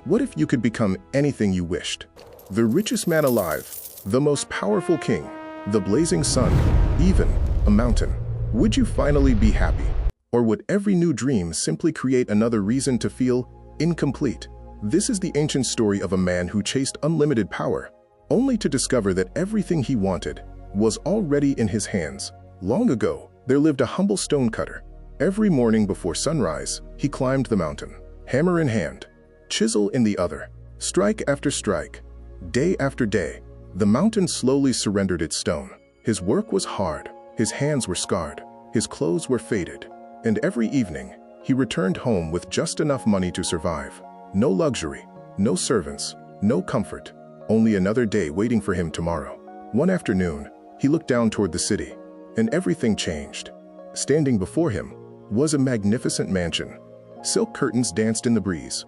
What if you could become anything you wished? The richest man alive, the most powerful king, the blazing sun, even a mountain. Would you finally be happy? Or would every new dream simply create another reason to feel incomplete? This is the ancient story of a man who chased unlimited power, only to discover that everything he wanted was already in his hands. Long ago, there lived a humble stonecutter. Every morning before sunrise, he climbed the mountain, hammer in hand, chisel in the other, strike after strike. Day after day, the mountain slowly surrendered its stone. His work was hard, his hands were scarred, his clothes were faded, and every evening, he returned home with just enough money to survive. No luxury, no servants, no comfort, only another day waiting for him tomorrow. One afternoon, he looked down toward the city, and everything changed. Standing before him was a magnificent mansion. Silk curtains danced in the breeze.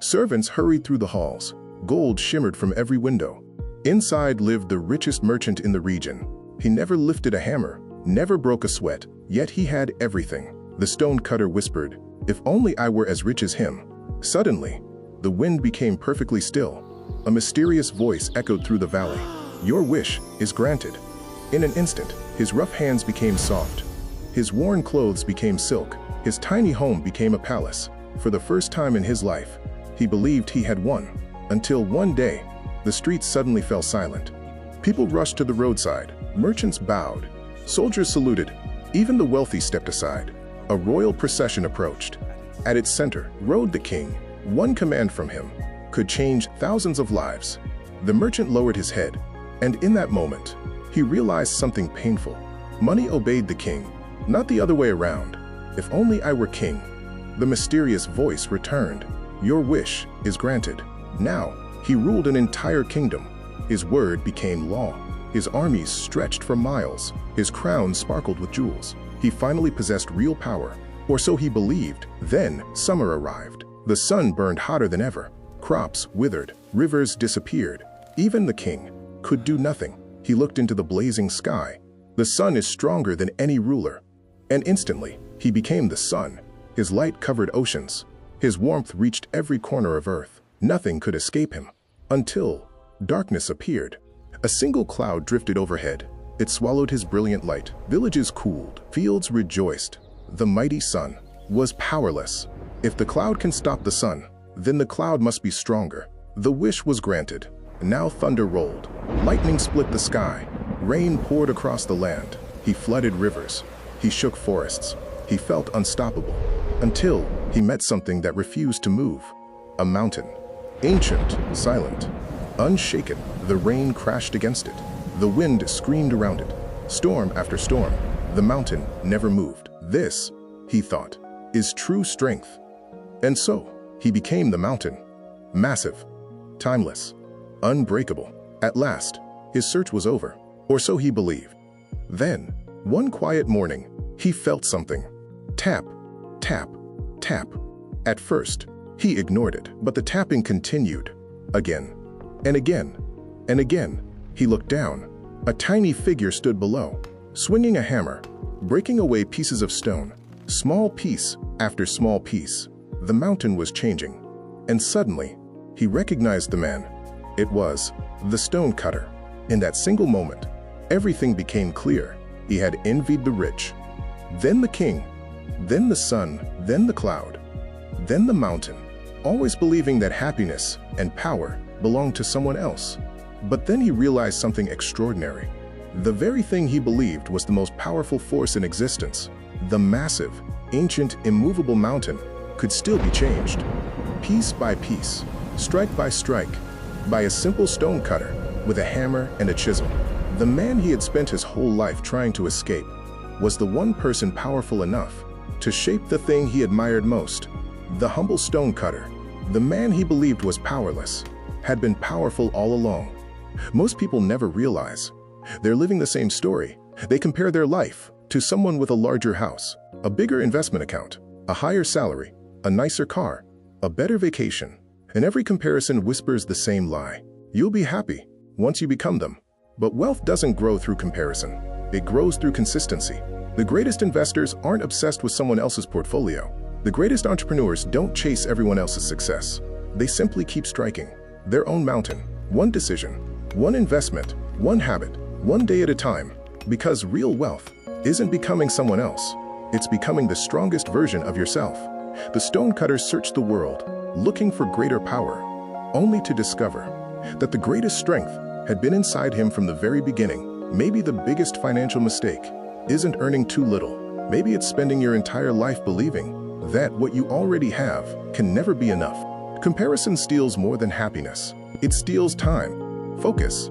Servants hurried through the halls. Gold shimmered from every window. Inside lived the richest merchant in the region. He never lifted a hammer, never broke a sweat, yet he had everything. The stonecutter whispered, "If only I were as rich as him." Suddenly, the wind became perfectly still. A mysterious voice echoed through the valley. "Your wish is granted." In an instant, his rough hands became soft. His worn clothes became silk. His tiny home became a palace. For the first time in his life, he believed he had won. Until one day, the streets suddenly fell silent. People rushed to the roadside. Merchants bowed. Soldiers saluted. Even the wealthy stepped aside. A royal procession approached. At its center rode the king. One command from him could change thousands of lives. The merchant lowered his head, and in that moment, he realized something painful. Money obeyed the king, not the other way around. "If only I were king." The mysterious voice returned. "Your wish is granted." Now, he ruled an entire kingdom. His word became law. His armies stretched for miles. His crown sparkled with jewels. He finally possessed real power, or so he believed. Then, summer arrived. The sun burned hotter than ever. Crops withered. Rivers disappeared. Even the king could do nothing. He looked into the blazing sky. The sun is stronger than any ruler. And instantly, he became the sun. His light covered oceans. His warmth reached every corner of earth. Nothing could escape him. Until darkness appeared. A single cloud drifted overhead. It swallowed his brilliant light. Villages cooled. Fields rejoiced. The mighty sun was powerless. If the cloud can stop the sun, then the cloud must be stronger. The wish was granted. Now thunder rolled. Lightning split the sky. Rain poured across the land. He flooded rivers. He shook forests. He felt unstoppable. Until he met something that refused to move. A mountain. Ancient, silent, unshaken. The rain crashed against it. The wind screamed around it. Storm after storm, the mountain never moved. This, he thought, is true strength. And so, he became the mountain. Massive, timeless, unbreakable. At last, his search was over, or so he believed. Then, one quiet morning, he felt something. Tap, tap, tap. At first, he ignored it, but the tapping continued. Again, and again, and again. He looked down. A tiny figure stood below, swinging a hammer, breaking away pieces of stone. Small piece after small piece. The mountain was changing. And suddenly, he recognized the man. It was the stonecutter. In that single moment, everything became clear. He had envied the rich, then the king, then the sun, then the cloud, then the mountain, always believing that happiness and power belonged to someone else. But then he realized something extraordinary. The very thing he believed was the most powerful force in existence, the massive, ancient, immovable mountain, could still be changed. Piece by piece, strike by strike, by a simple stonecutter with a hammer and a chisel. The man he had spent his whole life trying to escape was the one person powerful enough to shape the thing he admired most. The humble stonecutter, the man he believed was powerless, had been powerful all along. Most people never realize they're living the same story. They compare their life to someone with a larger house, a bigger investment account, a higher salary, a nicer car, a better vacation, and every comparison whispers the same lie. You'll be happy once you become them. But wealth doesn't grow through comparison. It grows through consistency. The greatest investors aren't obsessed with someone else's portfolio. The greatest entrepreneurs don't chase everyone else's success. They simply keep striking their own mountain, one decision, one investment, one habit, one day at a time. Because real wealth isn't becoming someone else. It's becoming the strongest version of yourself. The stonecutters searched the world, looking for greater power, only to discover that the greatest strength had been inside him from the very beginning. Maybe the biggest financial mistake isn't earning too little. Maybe it's spending your entire life believing that what you already have can never be enough. Comparison steals more than happiness. It steals time, focus,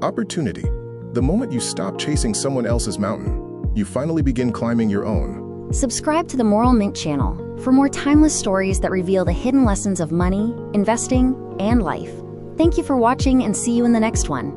opportunity. The moment you stop chasing someone else's mountain, you finally begin climbing your own. Subscribe to the Moral Mint channel for more timeless stories that reveal the hidden lessons of money, investing, and life. Thank you for watching and see you in the next one.